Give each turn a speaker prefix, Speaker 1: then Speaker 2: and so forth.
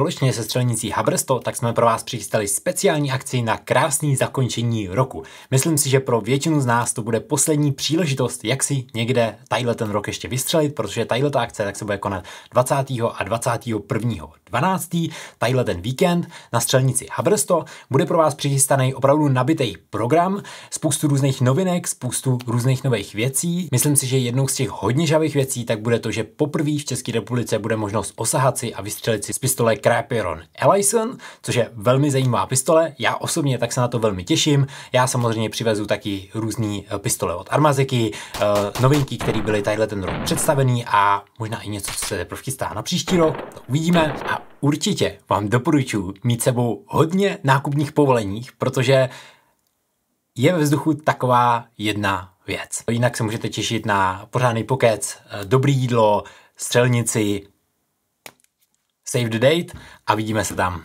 Speaker 1: společně se střelnicí Habrsto, tak jsme pro vás přichystali speciální akci na krásný zakončení roku. Myslím si, že pro většinu z nás to bude poslední příležitost, jak si někde tadyhle ten rok ještě vystřelit, protože tadyhle ta akce tak se bude konat 20. a 21.12. Tadyhle ten víkend na střelnici Habrsto. Bude pro vás přichystaný opravdu nabitý program, spoustu různých novinek, spoustu různých nových věcí. Myslím si, že jednou z těch hodně žavých věcí tak bude to, že poprvé v České republice bude možnost osahat si a vystřelit si z pistole Craperon Ellison, což je velmi zajímavá pistole. Já osobně tak se na to velmi těším. Já samozřejmě přivezu taky různý pistole od Armazeky, novinky, které byly tadyhle ten rok představený a možná i něco, co se teprve chystá na příští rok. To uvidíme a určitě vám doporučuji mít sebou hodně nákupních povoleních, protože je ve vzduchu taková jedna věc. Jinak se můžete těšit na pořádný pokec, dobrý jídlo, střelnici, save the date a vidíme se tam.